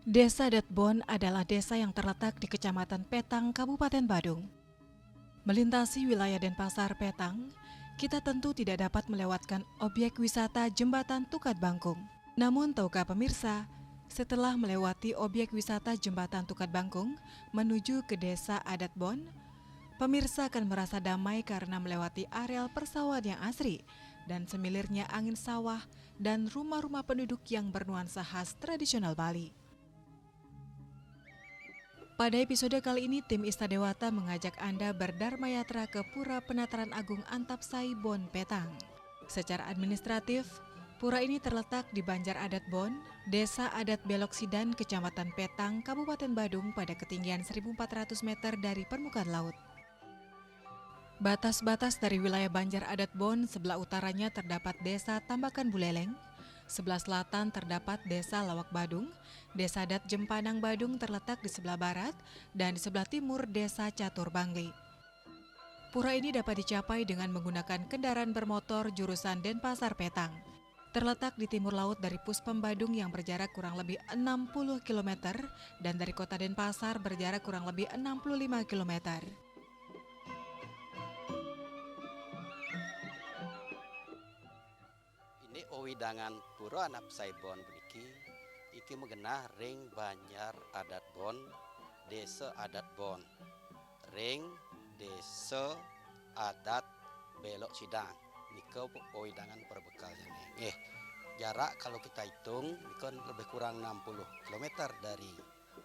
Desa Datbon adalah desa yang terletak di Kecamatan Petang, Kabupaten Badung. Melintasi wilayah Denpasar Petang, kita tentu tidak dapat melewatkan objek wisata Jembatan Tukat Bangkung. Namun tahukah pemirsa, setelah melewati objek wisata Jembatan Tukat Bangkung menuju ke desa adat Bon, pemirsa akan merasa damai karena melewati areal persawahan yang asri dan semilirnya angin sawah dan rumah-rumah penduduk yang bernuansa khas tradisional Bali. Pada episode kali ini, tim Istadewata mengajak Anda berdharma yatra ke Pura Penataran Agung Antapsai Bon Petang. Secara administratif, pura ini terletak di Banjar Adat Bon, Desa Adat Belok Sidan, Kecamatan Petang, Kabupaten Badung pada ketinggian 1.400 meter dari permukaan laut. Batas-batas dari wilayah Banjar Adat Bon, sebelah utaranya terdapat Desa Tambakan Buleleng, sebelah selatan terdapat Desa Lawak Badung, Desa Adat Jempanang Badung terletak di sebelah barat, dan di sebelah timur Desa Catur Bangli. Pura ini dapat dicapai dengan menggunakan kendaraan bermotor jurusan Denpasar Petang. Terletak di timur laut dari Puspem Badung yang berjarak kurang lebih 60 km dan dari kota Denpasar berjarak kurang lebih 65 km. Ini owidangan pura Antapsai Bon puniki iki megenah ring Banjar Adat Bon, Desa Adat Bon, ring Desa Adat Belok Sidang. Nika owidangan perbekalnya nih. Jarak kalau kita hitung nika lebih kurang 60 km dari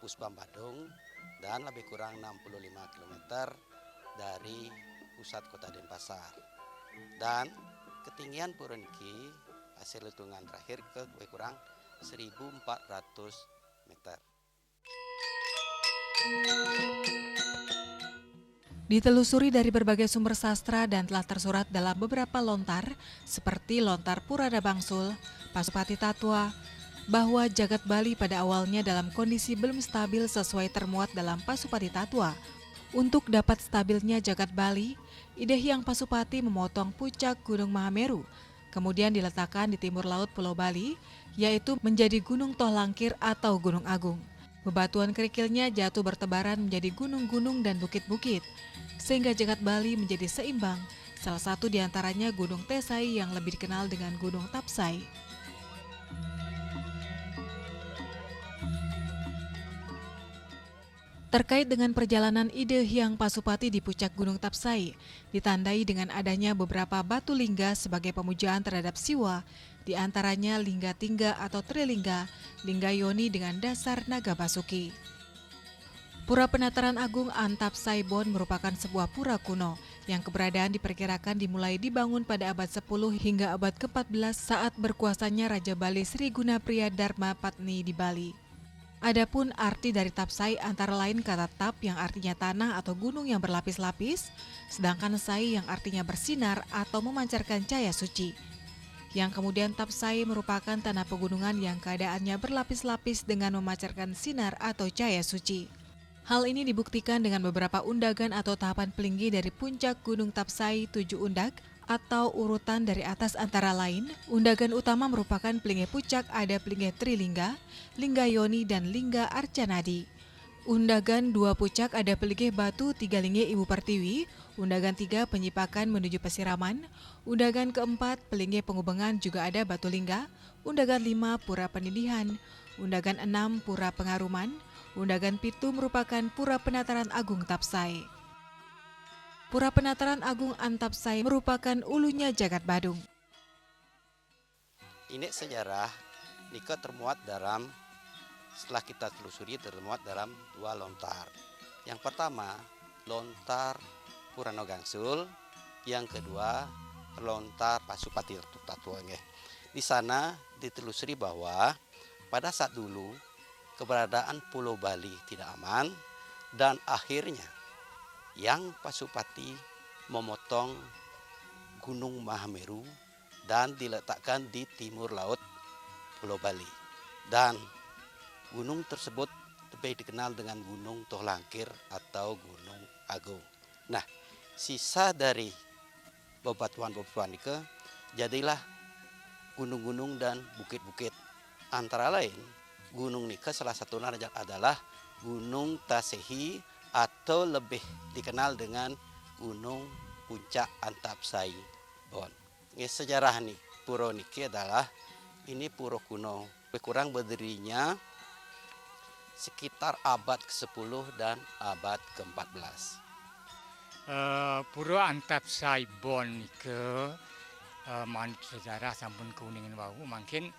Puspam Badung dan lebih kurang 65 km dari pusat kota Denpasar. Dan ketinggian pura niki hasil hitungan terakhir ke lebih kurang 1.400 meter. Ditelusuri dari berbagai sumber sastra dan telah tersurat dalam beberapa lontar seperti lontar Purana Bangsul, Pasupati Tatwa, bahwa jagat Bali pada awalnya dalam kondisi belum stabil sesuai termuat dalam Pasupati Tatwa. Untuk dapat stabilnya jagat Bali, Ide Hyang Pasupati memotong puncak Gunung Mahameru, kemudian diletakkan di timur laut Pulau Bali, yaitu menjadi Gunung Tohlangkir atau Gunung Agung. Bebatuan kerikilnya jatuh bertebaran menjadi gunung-gunung dan bukit-bukit, sehingga jagat Bali menjadi seimbang, salah satu diantaranya Gunung Tesai yang lebih dikenal dengan Gunung Tapsai. Terkait dengan perjalanan Ide Hyang Pasupati di puncak Gunung Tapsai, ditandai dengan adanya beberapa batu lingga sebagai pemujaan terhadap Siwa, di antaranya Lingga Tingga atau Trilingga, Lingga Yoni dengan dasar naga basuki. Pura Penataran Agung Antapsai Bon merupakan sebuah pura kuno yang keberadaan diperkirakan dimulai dibangun pada abad 10 hingga abad ke-14 saat berkuasanya Raja Bali Sri Gunapriya Dharma Patni di Bali. Adapun arti dari Tapsai antara lain kata tap yang artinya tanah atau gunung yang berlapis-lapis, sedangkan sai yang artinya bersinar atau memancarkan cahaya suci. Yang kemudian Tapsai merupakan tanah pegunungan yang keadaannya berlapis-lapis dengan memancarkan sinar atau cahaya suci. Hal ini dibuktikan dengan beberapa undagan atau tahapan pelinggi dari puncak Gunung Tapsai 7 undak atau urutan dari atas antara lain. Undagan utama merupakan pelinggi puncak ada pelinggi Trilingga, Lingga Yoni, dan Lingga Arcanadi. Undagan 2 puncak ada pelinggi batu 3 linggi Ibu Pertiwi, undagan 3 penyipakan menuju pesiraman, undagan keempat pelinggi pengubengan juga ada batu lingga, undagan 5 pura penindihan, undagan 6 pura pengaruman, undagan 7 merupakan Pura Penataran Agung Tapsai. Pura Penataran Agung Antapsai merupakan ulunya jagat Badung. Ini sejarah nika termuat dalam, setelah kita telusuri termuat dalam 2 lontar. Yang pertama lontar Purana Gangsul, yang kedua lontar Pasupati Tatwa. Di sana ditelusuri bahwa pada saat dulu keberadaan Pulau Bali tidak aman dan akhirnya Yang Pasupati memotong Gunung Mahameru dan diletakkan di timur laut Pulau Bali. Dan gunung tersebut lebih dikenal dengan Gunung Tohlangkir atau Gunung Agung. Nah, sisa dari bebatuan-bebatuan itu jadilah gunung-gunung dan bukit-bukit. Antara lain gunung nika salah satunya adalah Gunung Tasehi atau lebih dikenal dengan Gunung Puncak Antapsai Bon. Sejarah nih pura niki adalah ini pura kuno. Lebih kurang berdirinya sekitar abad ke-10 dan abad ke-14. Pura Antapsai Bon nike manut sejarah sampun kuningan wau mungkin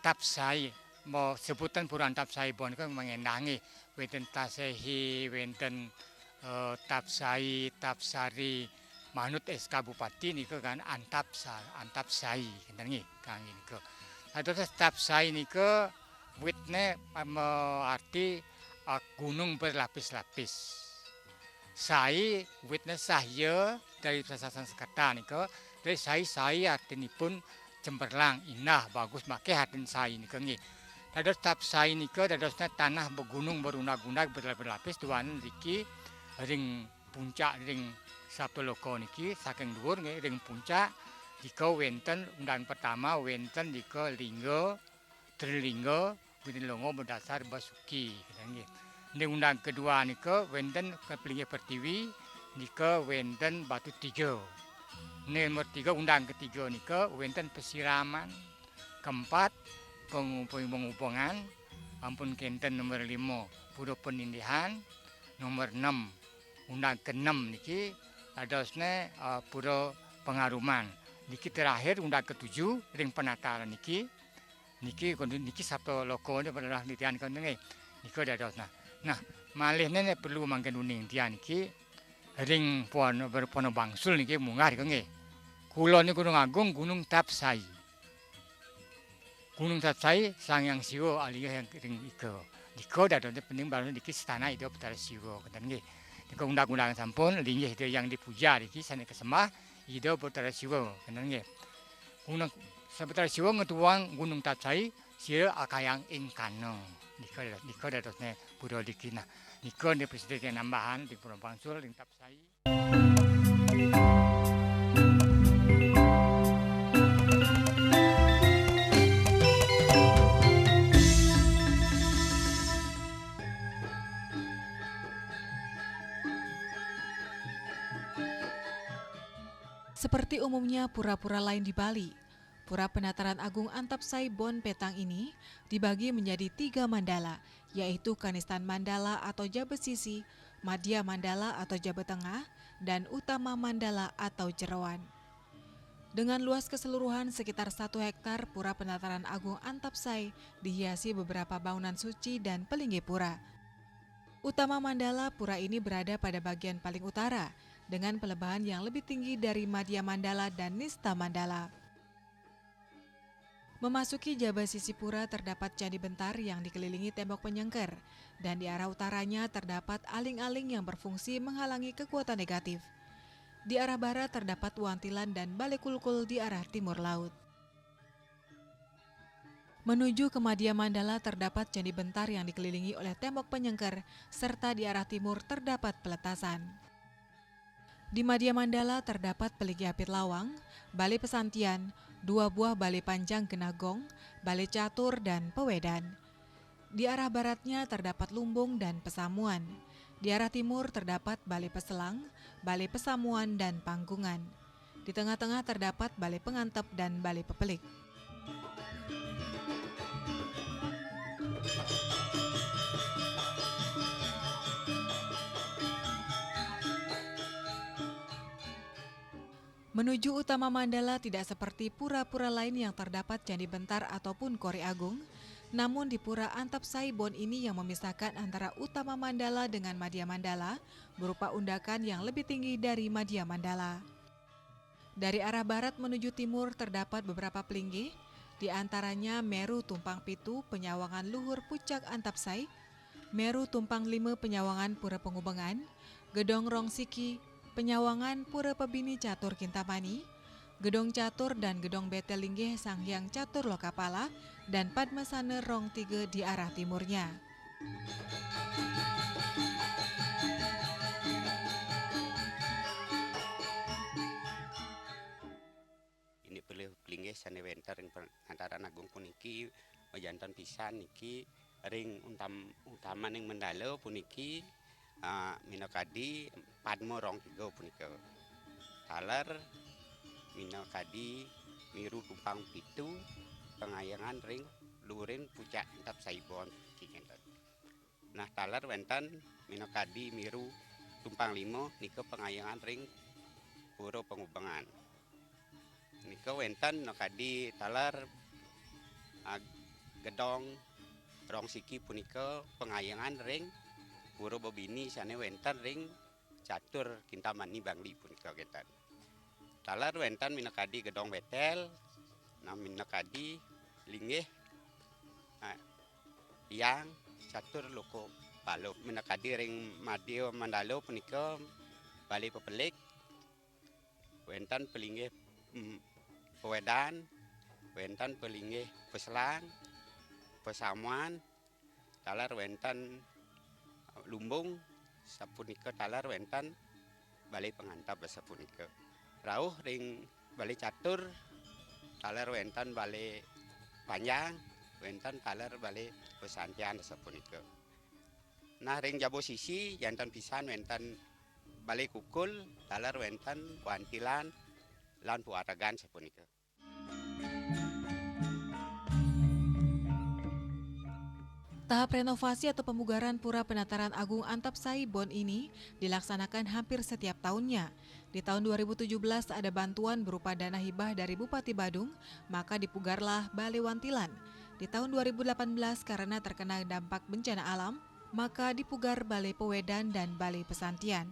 Tapsai mau sebutan Pura Antapsai Bon kan mengenangi wenten Tasehi wenten Tapsai Tapsari manut SK Bupati nike kan Antapsai kan nggih kang nike. Terus Tapsai nike witne arti gunung berlapis-lapis. Sai witne sahya dari bahasa Sanskerta nika dari sai artinipun cemerlang indah bagus make hatin sai nika nggih. Dados Tapsai nika dadosna tanah begunung berunag-unag berlapis-lapis tuan niki ring puncak ring Saptoloka niki saking dhuwur nggih ring puncak dika wenten undang pertama wenten dika lingga Trilingga Winilongo berdasar Basuki nggih. Ning undang kedua nika wenten Keplinge Pertiwi nika wenten Batu Tiga. Nomor 3 undang ketiga nika wenten Pesiraman. Keempat penghubungan ampun kenten nomor 5 Pura Penindihan. Nomor 6 undang ke-6 niki adosne Pura Pengaruman. Niki terakhir undang ke-7 ring penataran niki Saptoloka adalah nitian kan nggih. Nika dadosna. Nah, malihne nek perlu mangken uning tian iki ring pono bangsul niki munggah nggih. Kula niku Gunung Agung Gunung Tapsai. Gunung Tapsai Sangyang Siwa aliyah yang ring ika. Nika dadosna penting balane niki istana Ida Betara Siwa kan nggih. Nika undang-undang sampun linggih yang dipuja niki sane kesembah Ida Betara Siwa kan nggih. Gunung Betara Siwa ngetuang Gunung Tapsai sia akayang ing kana. Nika dadosne pura iki nah. Nika ne presiden nambahan di Pura Bangsul ring Tapsai. Seperti umumnya pura-pura lain di Bali, Pura Penataran Agung Antapsai Bon Petang ini dibagi menjadi 3 mandala, yaitu Kanistan Mandala atau Jabat Sisi, Madya Mandala atau Jabat Tengah, dan Utama Mandala atau Jerawan. Dengan luas keseluruhan sekitar 1 hektar, Pura Penataran Agung Antapsai dihiasi beberapa bangunan suci dan pelinggi pura. Utama Mandala pura ini berada pada bagian paling utara, dengan pelebahan yang lebih tinggi dari Madya Mandala dan Nista Mandala. Memasuki Jabat Sisi Pura terdapat Candi Bentar yang dikelilingi tembok penyengker, dan di arah utaranya terdapat aling-aling yang berfungsi menghalangi kekuatan negatif. Di arah barat terdapat Wantilan dan Balai Kulkul di arah timur laut. Menuju ke Madya Mandala terdapat Candi Bentar yang dikelilingi oleh tembok penyengker, serta di arah timur terdapat peletasan. Di Madya Mandala terdapat Peligi Apit Lawang, Balai Pesantian, 2 buah balai panjang Genagong, balai catur, dan pewedan. Di arah baratnya terdapat Lumbung dan Pesamuan. Di arah timur terdapat Balai Peselang, Balai Pesamuan, dan Panggungan. Di tengah-tengah terdapat Balai Pengantep dan Balai Pepelik. Menuju Utama Mandala tidak seperti pura-pura lain yang terdapat Candi Bentar ataupun Kori Agung, namun di Pura Antapsai Bon ini yang memisahkan antara Utama Mandala dengan Madya Mandala berupa undakan yang lebih tinggi dari Madya Mandala. Dari arah barat menuju timur terdapat beberapa pelinggih, di antaranya Meru Tumpang Pitu Penyawangan Luhur Pucak Antapsai, Meru Tumpang Lima Penyawangan Pura Pengubengan, Gedong Rongsiki Penyawangan Pura Pebini Catur Kintamani, Gedong Catur dan Gedong Betel Linggih Sanghyang Catur Lokapala, dan Padmasana Rong 3 di arah timurnya. Ini pelih pelinggih sane wentar ing Penataran Agung puniki majanten pisan niki ring utama ning Mandalo puniki minokadi padmo rong tiga punika. Taler minokadi miru tumpang pitu pengayangan ring luring pucak entap saibon kingenten. Nah taler wenten minokadi miru tumpang limo nika pengayangan ring puro pengubangan. Nika wenten minokadi taler gedong rong siki punika pengayangan ring puro bobini sane wenten ring catur kintamani bangli punika keten. Taler wenten minokadi gedong betel, nah minokadi linggih yang catur loko balok minokadi ring madio Mandalo punika bali pepelik, wenten pelinggih pewedan, wenten pelinggih peselang, pesamuan, taler wenten lumbung, sapunika taler wenten bali pengantap sapunika. Rauh ring bali catur, taler wenten bali panjang, wenten taler bali pesantian sapunika. Nah ring jabo sisi jantan pisan wenten bali kukul, taler wenten wantilan lan puaragan sapunika. Tahap renovasi atau pemugaran Pura Penataran Agung Antapsai Bon ini dilaksanakan hampir setiap tahunnya. Di tahun 2017 ada bantuan berupa dana hibah dari Bupati Badung, maka dipugarlah Balai Wantilan. Di tahun 2018 karena terkena dampak bencana alam, maka dipugar Balai Pewedan dan Balai Pesantian.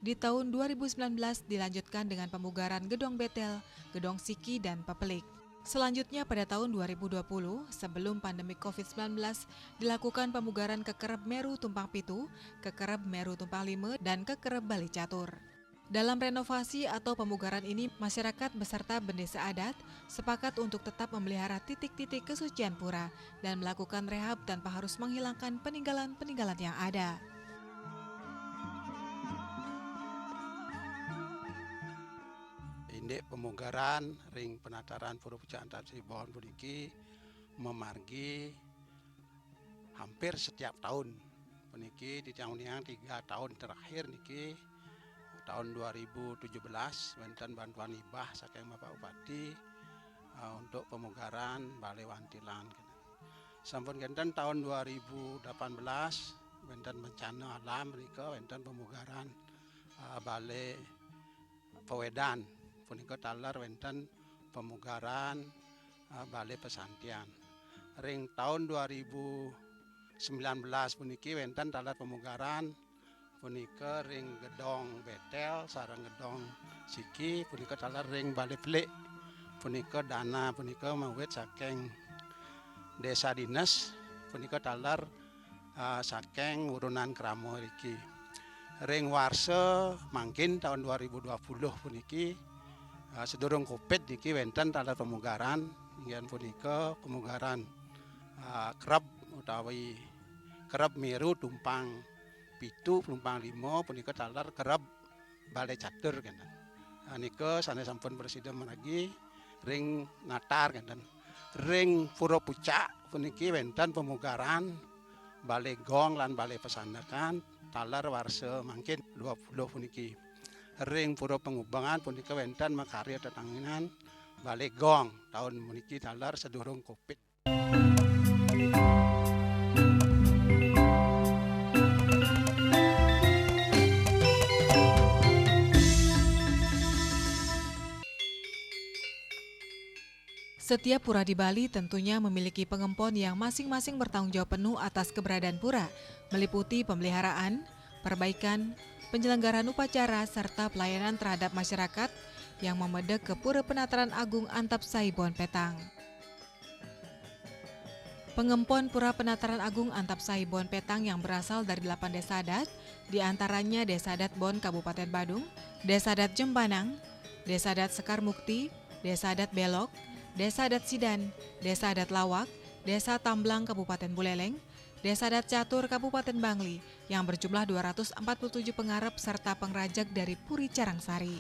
Di tahun 2019 dilanjutkan dengan pemugaran Gedong Betel, Gedong Siki, dan Pepelik. Selanjutnya pada tahun 2020, sebelum pandemi COVID-19, dilakukan pemugaran Kekerep Meru Tumpang Pitu, Kekerep Meru Tumpang Lime, dan Kekerep Bali Catur. Dalam renovasi atau pemugaran ini, masyarakat beserta bendesa adat sepakat untuk tetap memelihara titik-titik kesucian pura dan melakukan rehab tanpa harus menghilangkan peninggalan-peninggalan yang ada. Indek pemugaran ring penataran Pura Pucak Antapsai Bon puniki memargi hampir setiap tahun. Puniki di tahun yang 3 tahun terakhir niki tahun 2017 wonten bantuan hibah saking Bapak Bupati untuk pemugaran Balai Wantilan. Sampun kinten tahun 2018 wonten bencana alam menika wonten pemugaran Balai Pewedan. Punika taler wonten pemugaran Balai Pesantian. Ring tahun 2019 puniki wonten taler pemugaran punika ring Gedong Betel sareng Gedong Siki, punika taler ring Balai Pelik. Punika dana punika mawit saking Desa Dinas, punika taler saking urunan Kramo iki. Ring Warsa mangkin tahun 2020 puniki sedurung Covid niki wonten taler pemugaran inggih punika pemugaran kerep utawi kerep Meru Tumpang Pitu Tumpang Limo punika taler kerep Balai Catur kenten. Nika sanes sampun presiden maragi ring Natar kenten. Ring Pura Pucak puniki wonten pemugaran Balai Gong lan Balai Pesandakan taler warsa mangkin 20 puniki. Ring Pura Pengubangan punika wonten makarya tetanginan Balai Gong tahun puniki taler sedurung Covid. Setiap pura di Bali tentunya memiliki pengempon yang masing-masing bertanggung jawab penuh atas keberadaan pura, meliputi pemeliharaan, perbaikan, penyelenggaraan upacara, serta pelayanan terhadap masyarakat yang memedek ke Pura Penataran Agung Antapsai Bon Petang. Pengempon Pura Penataran Agung Antapsai Bon Petang yang berasal dari 8 desa adat, diantaranya Desa Adat Bon Kabupaten Badung, Desa Adat Jembanang, Desa Adat Sekar Mukti, Desa Adat Belok, Desa Adat Sidan, Desa Adat Lawak, Desa Tamblang Kabupaten Buleleng, Desa Adat Catur Kabupaten Bangli yang berjumlah 247 pengarep serta pengrajak dari Puri Carangsari.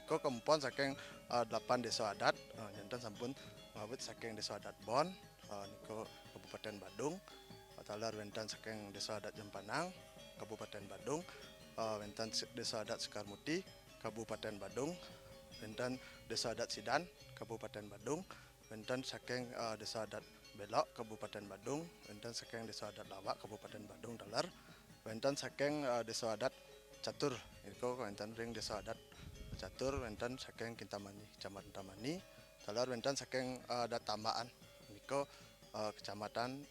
Iko kempon saking 8 desa adat, jantan sampun ngawit saking desa adat Bon, niko Kabupaten Badung, talar wentan saking Desa Adat Jempanang, Kabupaten Badung, wentan Desa Adat Sekarmuti, Kabupaten Badung, wentan Desa Adat Sidan, Kabupaten Badung, wentan saking Desa Adat Belok, Kabupaten Badung, wentan saking Desa Adat Lawak, Kabupaten Badung talar, wentan saking Desa Adat Catur, iku wentan ring Desa Adat Catur, wentan saking Kintamani, Kecamatan Tamani, talar wentan saking Adat Tambaan, niku Kecamatan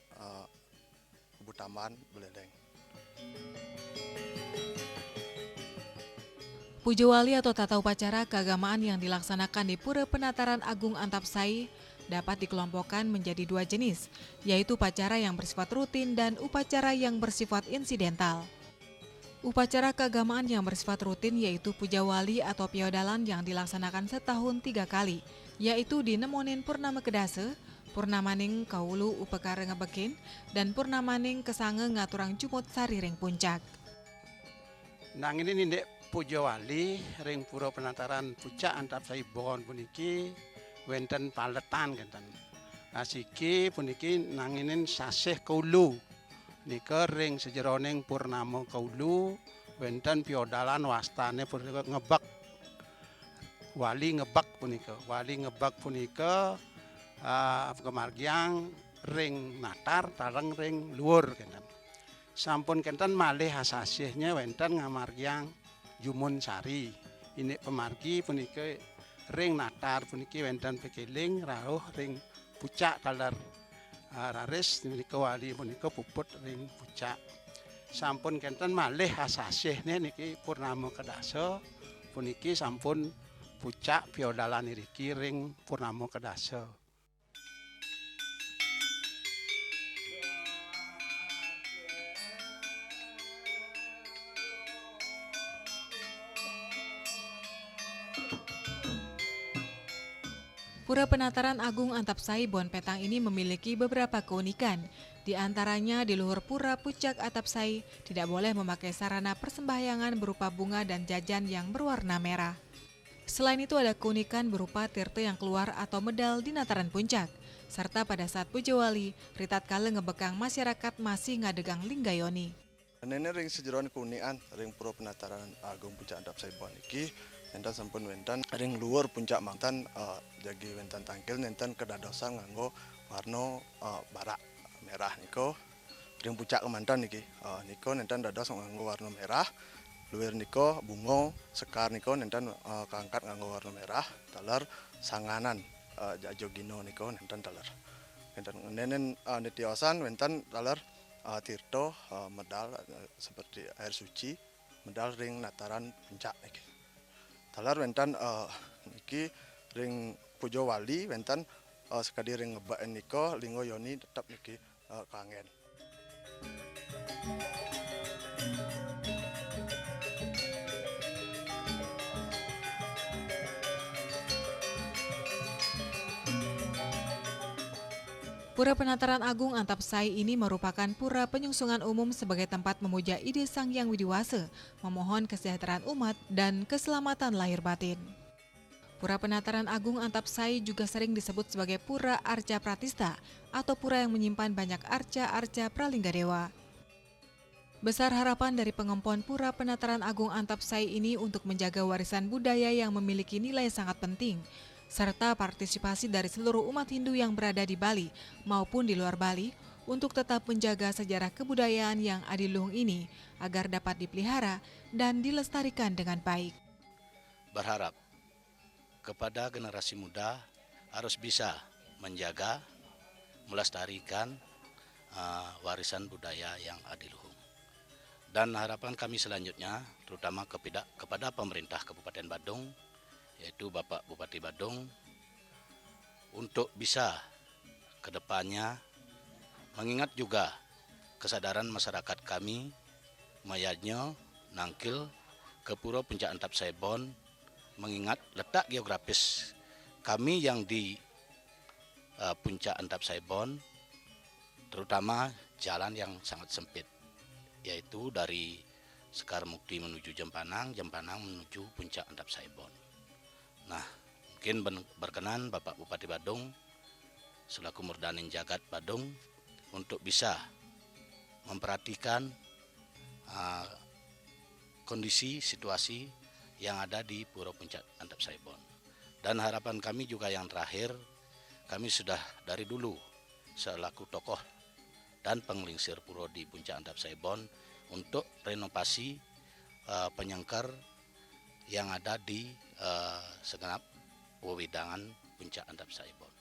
Butaman Beleleng. Puja Wali atau tata upacara keagamaan yang dilaksanakan di Pura Penataran Agung Antapsai dapat dikelompokkan menjadi dua jenis, yaitu upacara yang bersifat rutin dan upacara yang bersifat insidental. Upacara keagamaan yang bersifat rutin yaitu Puja Wali atau Piodalan yang dilaksanakan setahun 3 kali, yaitu di Nemonin Purnama Kedase, Purnamaning Kaulu Upekara Ngebekin, dan Purnamaning Kesange Ngaturang Jumut Sariring Puncak. Nang ini nindek Puja Wali ring Pura Penataran Pucak Antapsai Bon puniki wenten paletan kenten. Asiki puniki nanginin sasih kaulu. Nika ring sejeroning Purnama Kaulu wenten Piodalan wastane punika ngebak. Wali ngebak punika. Wali ngebak punika kemargiang ring natar tareng ring luhur kenten. Sampun kenten malih asasihnya wenten ngamargiang Jumun Sari. Ini pemargi punika ring natar puniki wenten pekeling rawuh ring pucak talar raris punika wali punika puput ring pucak. Sampun kenten malih asasihne niki Purnama Kedasa puniki sampun pucak Piodalan niriki ring Purnama Kedasa. Pura Penataran Agung Antapsai Bon Petang ini memiliki beberapa keunikan. Di antaranya di luhur Pura Pucak Antapsai tidak boleh memakai sarana persembahyangan berupa bunga dan jajan yang berwarna merah. Selain itu ada keunikan berupa tirte yang keluar atau medal di Nataran Puncak. Serta pada saat Puja Wali, ritat kale ngebekang masyarakat masih ngadegang linggayoni. Ini ring sejeroan keunikan ring Pura Penataran Agung Pucak Antapsai Bon iki enten sampun wentan ring luhur puncak mantan jagi wentan tangkil nenten kedadosan nganggo warna barak merah niko ring puncak kemantan niki niko nenten dados nganggo warna merah luwir niko bunga sekar niko nenten keangkat nganggo warna merah talar sanganan jajogino niko nenten talar nenen nitiosan wentan talar tirto medal seperti air suci medal ring Nataran Puncak niki talar wentan niki ring Puja Wali wentan sekadi ring ngebaen niko linggo yoni tetap niki kangen. Pura Penataran Agung Antapsai ini merupakan pura penyungsungan umum sebagai tempat memuja ide Sang Hyang Widiwasa, memohon kesejahteraan umat dan keselamatan lahir batin. Pura Penataran Agung Antapsai juga sering disebut sebagai Pura Arca Pratista atau pura yang menyimpan banyak arca-arca Pralinggadewa. Besar harapan dari pengempon Pura Penataran Agung Antapsai ini untuk menjaga warisan budaya yang memiliki nilai sangat penting, serta partisipasi dari seluruh umat Hindu yang berada di Bali maupun di luar Bali untuk tetap menjaga sejarah kebudayaan yang adiluhung ini agar dapat dipelihara dan dilestarikan dengan baik. Berharap kepada generasi muda harus bisa menjaga, melestarikan warisan budaya yang adiluhung. Dan harapan kami selanjutnya terutama kepada pemerintah Kabupaten Badung, yaitu Bapak Bupati Badung, untuk bisa ke depannya mengingat juga kesadaran masyarakat kami mayatnya nangkil ke Pura Puncak Antapsai Bon, mengingat letak geografis kami yang di Puncak Antapsai Bon, terutama jalan yang sangat sempit, yaitu dari Sekarmukti menuju Jempanang, Jempanang menuju Puncak Antapsai Bon. Nah, mungkin berkenan Bapak Bupati Badung selaku Murdanin Jagat Badung untuk bisa memperhatikan kondisi situasi yang ada di Pura Puncak Antap Saibon. Dan harapan kami juga yang terakhir, kami sudah dari dulu selaku tokoh dan penglingsir pura di Puncak Antap Saibon untuk renovasi penyangkar yang ada di segenap wewidangan Puncak Antap Saibon.